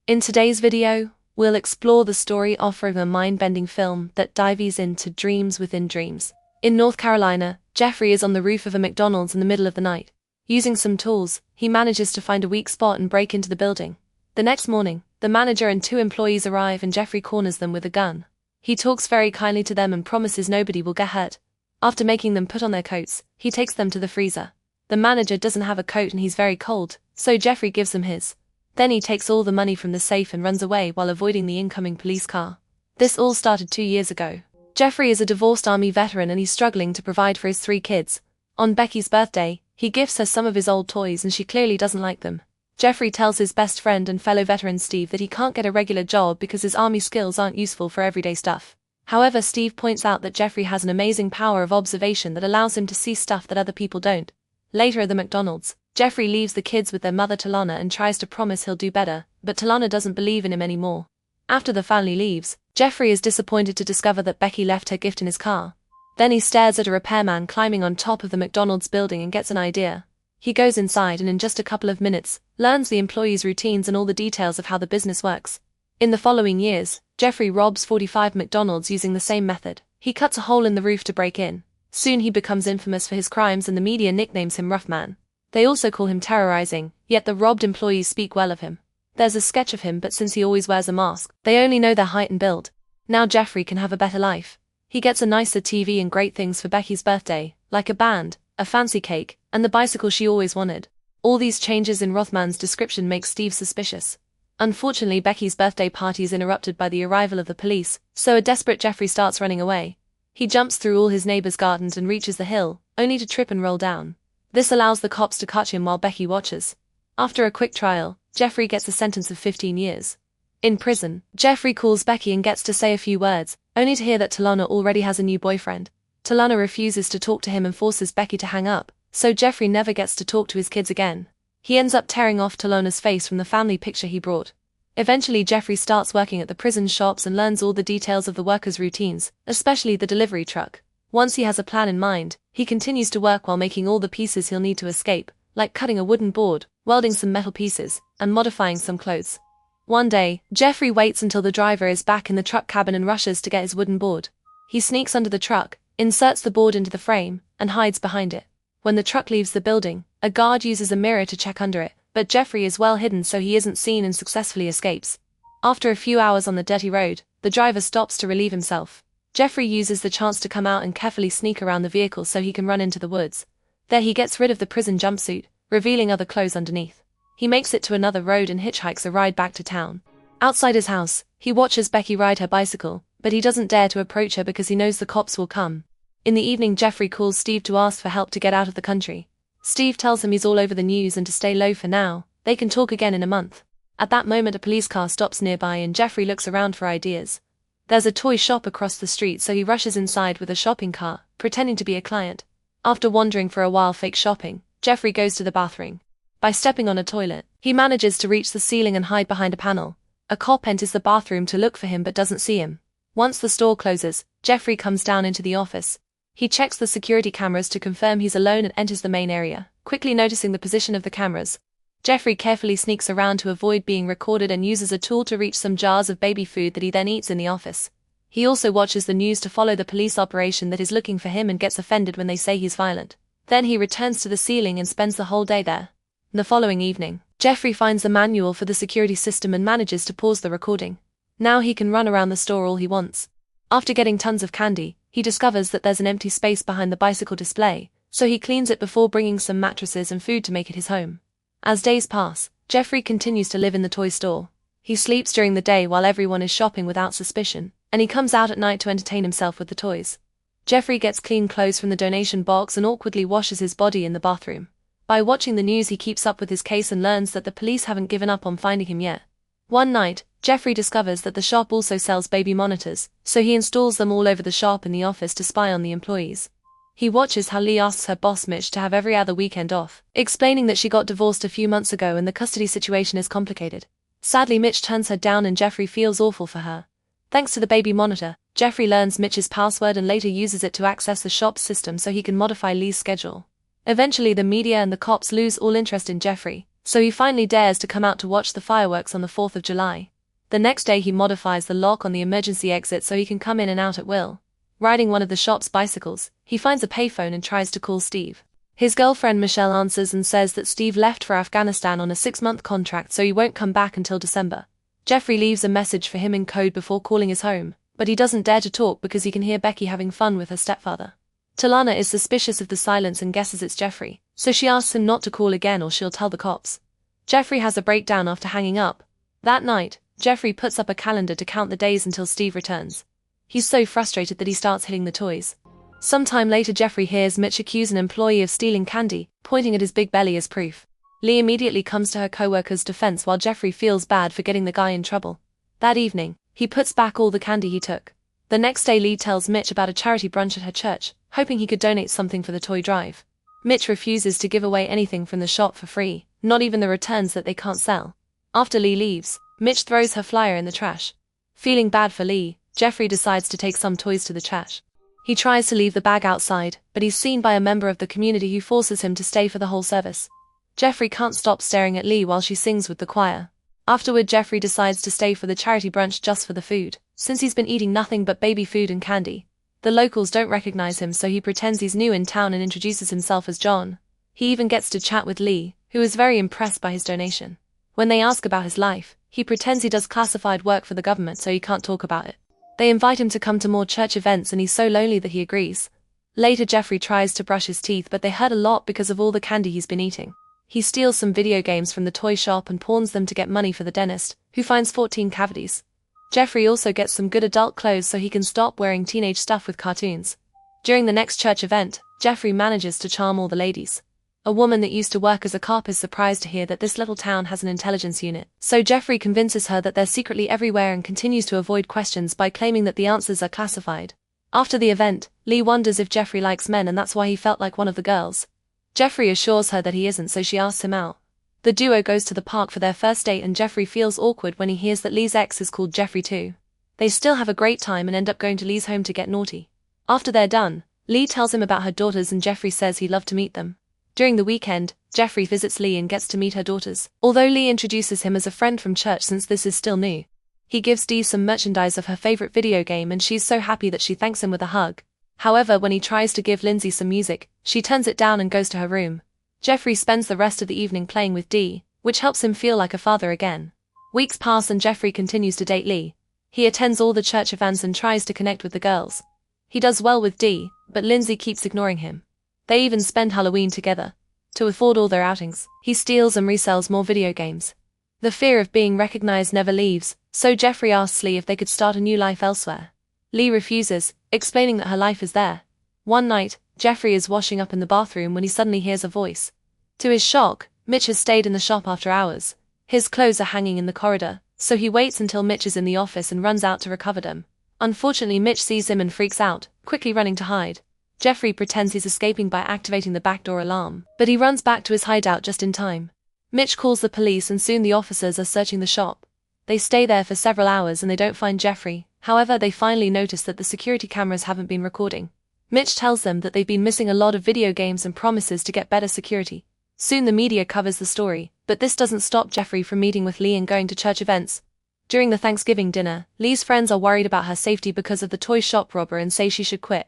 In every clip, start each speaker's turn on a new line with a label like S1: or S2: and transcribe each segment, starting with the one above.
S1: In today's video, we'll explore the story offering a mind-bending film that dives into dreams within dreams. In North Carolina, Jeffrey is on the roof of a McDonald's in the middle of the night. Using some tools, he manages to find a weak spot and break into the building. The next morning, the manager and two employees arrive and Jeffrey corners them with a gun. He talks very kindly to them and promises nobody will get hurt. After making them put on their coats, he takes them to the freezer. The manager doesn't have a coat and he's very cold, so Jeffrey gives him his. Then he takes all the money from the safe and runs away while avoiding the incoming police car. This all started 2 years ago. Jeffrey is a divorced Army veteran and he's struggling to provide for his 3 kids. On Becky's birthday, he gifts her some of his old toys and she clearly doesn't like them. Jeffrey tells his best friend and fellow veteran Steve that he can't get a regular job because his Army skills aren't useful for everyday stuff. However, Steve points out that Jeffrey has an amazing power of observation that allows him to see stuff that other people don't. Later at the McDonald's, Jeffrey leaves the kids with their mother Talana and tries to promise he'll do better, but Talana doesn't believe in him anymore. After the family leaves, Jeffrey is disappointed to discover that Becky left her gift in his car. Then he stares at a repairman climbing on top of the McDonald's building and gets an idea. He goes inside and in just a couple of minutes, learns the employees' routines and all the details of how the business works. In the following years, Jeffrey robs 45 McDonald's using the same method. He cuts a hole in the roof to break in. Soon he becomes infamous for his crimes and the media nicknames him Rough Man. They also call him terrorizing, yet the robbed employees speak well of him. There's a sketch of him, but since he always wears a mask, they only know their height and build. Now Jeffrey can have a better life. He gets a nicer TV and great things for Becky's birthday, like a band, a fancy cake, and the bicycle she always wanted. All these changes in Rothman's description make Steve suspicious. Unfortunately, Becky's birthday party is interrupted by the arrival of the police, so a desperate Jeffrey starts running away. He jumps through all his neighbors' gardens and reaches the hill, only to trip and roll down. This allows the cops to catch him while Becky watches. After a quick trial, Jeffrey gets a sentence of 15 years. In prison, Jeffrey calls Becky and gets to say a few words, only to hear that Talana already has a new boyfriend. Talana refuses to talk to him and forces Becky to hang up, so Jeffrey never gets to talk to his kids again. He ends up tearing off Talana's face from the family picture he brought. Eventually, Jeffrey starts working at the prison shops and learns all the details of the workers' routines, especially the delivery truck. Once he has a plan in mind, he continues to work while making all the pieces he'll need to escape, like cutting a wooden board, welding some metal pieces, and modifying some clothes. One day, Jeffrey waits until the driver is back in the truck cabin and rushes to get his wooden board. He sneaks under the truck, inserts the board into the frame, and hides behind it. When the truck leaves the building, a guard uses a mirror to check under it, but Jeffrey is well hidden so he isn't seen and successfully escapes. After a few hours on the dirty road, the driver stops to relieve himself. Jeffrey uses the chance to come out and carefully sneak around the vehicle so he can run into the woods. There he gets rid of the prison jumpsuit, revealing other clothes underneath. He makes it to another road and hitchhikes a ride back to town. Outside his house, he watches Becky ride her bicycle, but he doesn't dare to approach her because he knows the cops will come. In the evening, Jeffrey calls Steve to ask for help to get out of the country. Steve tells him he's all over the news and to stay low for now. They can talk again in a month. At that moment, a police car stops nearby and Jeffrey looks around for ideas. There's a toy shop across the street, so he rushes inside with a shopping cart, pretending to be a client. After wandering for a while fake shopping, Jeffrey goes to the bathroom. By stepping on a toilet, he manages to reach the ceiling and hide behind a panel. A cop enters the bathroom to look for him but doesn't see him. Once the store closes, Jeffrey comes down into the office. He checks the security cameras to confirm he's alone and enters the main area, quickly noticing the position of the cameras. Jeffrey carefully sneaks around to avoid being recorded and uses a tool to reach some jars of baby food that he then eats in the office. He also watches the news to follow the police operation that is looking for him and gets offended when they say he's violent. Then he returns to the ceiling and spends the whole day there. The following evening, Jeffrey finds the manual for the security system and manages to pause the recording. Now he can run around the store all he wants. After getting tons of candy, he discovers that there's an empty space behind the bicycle display, so he cleans it before bringing some mattresses and food to make it his home. As days pass, Jeffrey continues to live in the toy store. He sleeps during the day while everyone is shopping without suspicion, and he comes out at night to entertain himself with the toys. Jeffrey gets clean clothes from the donation box and awkwardly washes his body in the bathroom. By watching the news, he keeps up with his case and learns that the police haven't given up on finding him yet. One night, Jeffrey discovers that the shop also sells baby monitors, so he installs them all over the shop and the office to spy on the employees. He watches how Lee asks her boss Mitch to have every other weekend off, explaining that she got divorced a few months ago and the custody situation is complicated. Sadly, Mitch turns her down and Jeffrey feels awful for her. Thanks to the baby monitor, Jeffrey learns Mitch's password and later uses it to access the shop's system so he can modify Lee's schedule. Eventually, the media and the cops lose all interest in Jeffrey, so he finally dares to come out to watch the fireworks on the 4th of July. The next day he modifies the lock on the emergency exit so he can come in and out at will. Riding one of the shop's bicycles, he finds a payphone and tries to call Steve. His girlfriend Michelle answers and says that Steve left for Afghanistan on a 6-month contract so he won't come back until December. Jeffrey leaves a message for him in code before calling his home, but he doesn't dare to talk because he can hear Becky having fun with her stepfather. Talana is suspicious of the silence and guesses it's Jeffrey, so she asks him not to call again or she'll tell the cops. Jeffrey has a breakdown after hanging up. That night, Jeffrey puts up a calendar to count the days until Steve returns. He's so frustrated that he starts hitting the toys. Sometime later Jeffrey hears Mitch accuse an employee of stealing candy, pointing at his big belly as proof. Lee immediately comes to her co-worker's defense while Jeffrey feels bad for getting the guy in trouble. That evening, he puts back all the candy he took. The next day Lee tells Mitch about a charity brunch at her church, hoping he could donate something for the toy drive. Mitch refuses to give away anything from the shop for free, not even the returns that they can't sell. After Lee leaves, Mitch throws her flyer in the trash. Feeling bad for Lee, Jeffrey decides to take some toys to the trash. He tries to leave the bag outside, but he's seen by a member of the community who forces him to stay for the whole service. Jeffrey can't stop staring at Lee while she sings with the choir. Afterward Jeffrey decides to stay for the charity brunch just for the food, since he's been eating nothing but baby food and candy. The locals don't recognize him so he pretends he's new in town and introduces himself as John. He even gets to chat with Lee, who is very impressed by his donation. When they ask about his life, he pretends he does classified work for the government so he can't talk about it. They invite him to come to more church events and he's so lonely that he agrees. Later Jeffrey tries to brush his teeth but they hurt a lot because of all the candy he's been eating. He steals some video games from the toy shop and pawns them to get money for the dentist, who finds 14 cavities. Jeffrey also gets some good adult clothes so he can stop wearing teenage stuff with cartoons. During the next church event, Jeffrey manages to charm all the ladies. A woman that used to work as a cop is surprised to hear that this little town has an intelligence unit, so Jeffrey convinces her that they're secretly everywhere and continues to avoid questions by claiming that the answers are classified. After the event, Lee wonders if Jeffrey likes men and that's why he felt like one of the girls. Jeffrey assures her that he isn't so she asks him out. The duo goes to the park for their first date and Jeffrey feels awkward when he hears that Lee's ex is called Jeffrey too. They still have a great time and end up going to Lee's home to get naughty. After they're done, Lee tells him about her daughters and Jeffrey says he'd love to meet them. During the weekend, Jeffrey visits Lee and gets to meet her daughters, although Lee introduces him as a friend from church since this is still new. He gives Dee some merchandise of her favorite video game and she's so happy that she thanks him with a hug. However, when he tries to give Lindsay some music, she turns it down and goes to her room. Jeffrey spends the rest of the evening playing with Dee, which helps him feel like a father again. Weeks pass and Jeffrey continues to date Lee. He attends all the church events and tries to connect with the girls. He does well with Dee, but Lindsay keeps ignoring him. They even spend Halloween together. To afford all their outings, he steals and resells more video games. The fear of being recognized never leaves, so Jeffrey asks Lee if they could start a new life elsewhere. Lee refuses, explaining that her life is there. One night, Jeffrey is washing up in the bathroom when he suddenly hears a voice. To his shock, Mitch has stayed in the shop after hours. His clothes are hanging in the corridor, so he waits until Mitch is in the office and runs out to recover them. Unfortunately, Mitch sees him and freaks out, quickly running to hide. Jeffrey pretends he's escaping by activating the backdoor alarm, but he runs back to his hideout just in time. Mitch calls the police and soon the officers are searching the shop. They stay there for several hours and they don't find Jeffrey. However, they finally notice that the security cameras haven't been recording. Mitch tells them that they've been missing a lot of video games and promises to get better security. Soon the media covers the story, but this doesn't stop Jeffrey from meeting with Lee and going to church events. During the Thanksgiving dinner, Lee's friends are worried about her safety because of the toy shop robber and say she should quit.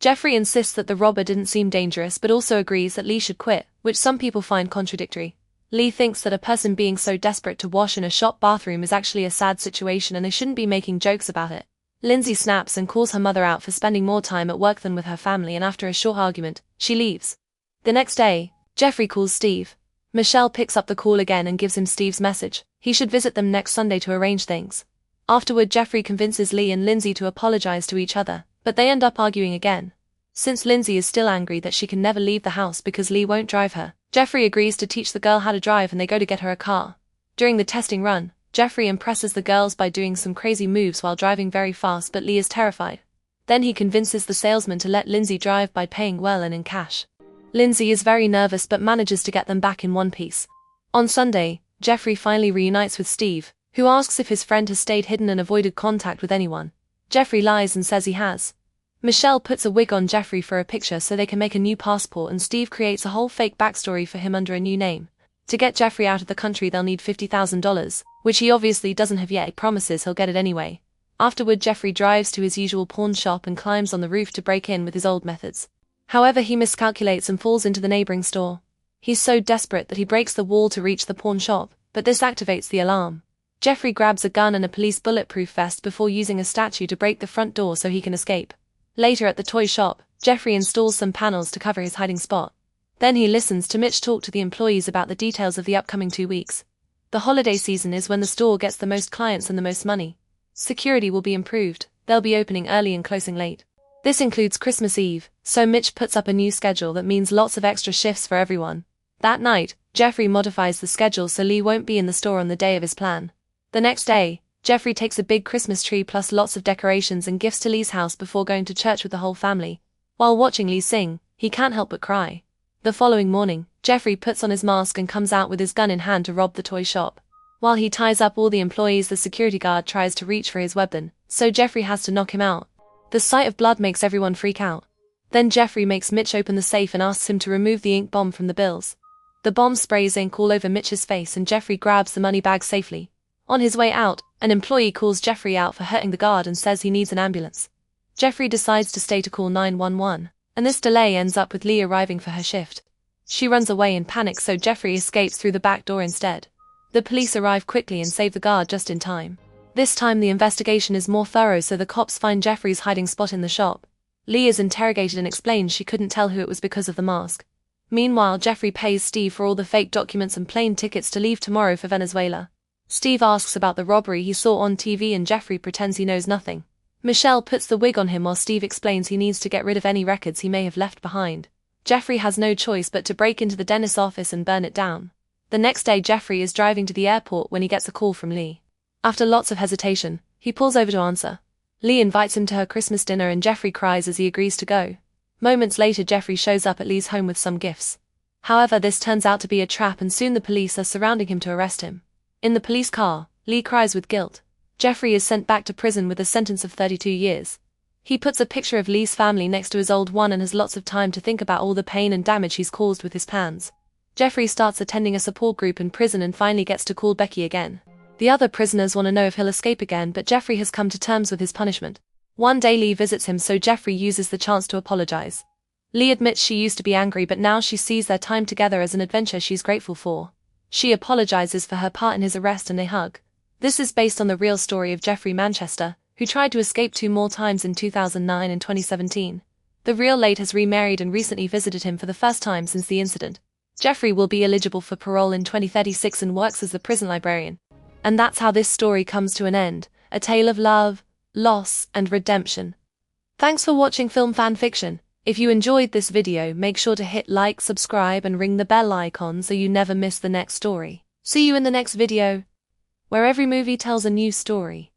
S1: Jeffrey insists that the robber didn't seem dangerous but also agrees that Lee should quit, which some people find contradictory. Lee thinks that a person being so desperate to wash in a shop bathroom is actually a sad situation and they shouldn't be making jokes about it. Lindsay snaps and calls her mother out for spending more time at work than with her family and after a short argument, she leaves. The next day, Jeffrey calls Steve. Michelle picks up the call again and gives him Steve's message. He should visit them next Sunday to arrange things. Afterward, Jeffrey convinces Lee and Lindsay to apologize to each other, but they end up arguing again. Since Lindsay is still angry that she can never leave the house because Lee won't drive her, Jeffrey agrees to teach the girl how to drive and they go to get her a car. During the testing run, Jeffrey impresses the girls by doing some crazy moves while driving very fast but Lee is terrified. Then he convinces the salesman to let Lindsay drive by paying well and in cash. Lindsay is very nervous but manages to get them back in one piece. On Sunday, Jeffrey finally reunites with Steve, who asks if his friend has stayed hidden and avoided contact with anyone. Jeffrey lies and says he has. Michelle puts a wig on Jeffrey for a picture so they can make a new passport and Steve creates a whole fake backstory for him under a new name. To get Jeffrey out of the country they'll need $50,000, which he obviously doesn't have yet. He promises he'll get it anyway. Afterward, Jeffrey drives to his usual pawn shop and climbs on the roof to break in with his old methods. However, he miscalculates and falls into the neighboring store. He's so desperate that he breaks the wall to reach the pawn shop, but this activates the alarm. Jeffrey grabs a gun and a police bulletproof vest before using a statue to break the front door so he can escape. Later at the toy shop, Jeffrey installs some panels to cover his hiding spot. Then he listens to Mitch talk to the employees about the details of the upcoming 2 weeks. The holiday season is when the store gets the most clients and the most money. Security will be improved, they'll be opening early and closing late. This includes Christmas Eve, so Mitch puts up a new schedule that means lots of extra shifts for everyone. That night, Jeffrey modifies the schedule so Lee won't be in the store on the day of his plan. The next day, Jeffrey takes a big Christmas tree plus lots of decorations and gifts to Lee's house before going to church with the whole family. While watching Lee sing, he can't help but cry. The following morning, Jeffrey puts on his mask and comes out with his gun in hand to rob the toy shop. While he ties up all the employees, the security guard tries to reach for his weapon, so Jeffrey has to knock him out. The sight of blood makes everyone freak out. Then Jeffrey makes Mitch open the safe and asks him to remove the ink bomb from the bills. The bomb sprays ink all over Mitch's face and Jeffrey grabs the money bag safely. On his way out, an employee calls Jeffrey out for hurting the guard and says he needs an ambulance. Jeffrey decides to stay to call 911, and this delay ends up with Lee arriving for her shift. She runs away in panic, so Jeffrey escapes through the back door instead. The police arrive quickly and save the guard just in time. This time the investigation is more thorough, so the cops find Jeffrey's hiding spot in the shop. Lee is interrogated and explains she couldn't tell who it was because of the mask. Meanwhile, Jeffrey pays Steve for all the fake documents and plane tickets to leave tomorrow for Venezuela. Steve asks about the robbery he saw on TV and Jeffrey pretends he knows nothing. Michelle puts the wig on him while Steve explains he needs to get rid of any records he may have left behind. Jeffrey has no choice but to break into the dentist's office and burn it down. The next day, Jeffrey is driving to the airport when he gets a call from Lee. After lots of hesitation, he pulls over to answer. Lee invites him to her Christmas dinner and Jeffrey cries as he agrees to go. Moments later, Jeffrey shows up at Lee's home with some gifts. However, this turns out to be a trap and soon the police are surrounding him to arrest him. In the police car, Lee cries with guilt. Jeffrey is sent back to prison with a sentence of 32 years. He puts a picture of Lee's family next to his old one and has lots of time to think about all the pain and damage he's caused with his plans. Jeffrey starts attending a support group in prison and finally gets to call Becky again. The other prisoners want to know if he'll escape again, but Jeffrey has come to terms with his punishment. One day Lee visits him, so Jeffrey uses the chance to apologize. Lee admits she used to be angry, but now she sees their time together as an adventure she's grateful for. She apologizes for her part in his arrest and they hug. This is based on the real story of Jeffrey Manchester, who tried to escape 2 more times in 2009 and 2017. The real late has remarried and recently visited him for the first time since the incident. Jeffrey will be eligible for parole in 2036 and works as the prison librarian. And that's how this story comes to an end, a tale of love, loss, and redemption. Thanks for watching Film Fan Fiction. If you enjoyed this video, make sure to hit like, subscribe, and ring the bell icon so you never miss the next story. See you in the next video, where every movie tells a new story.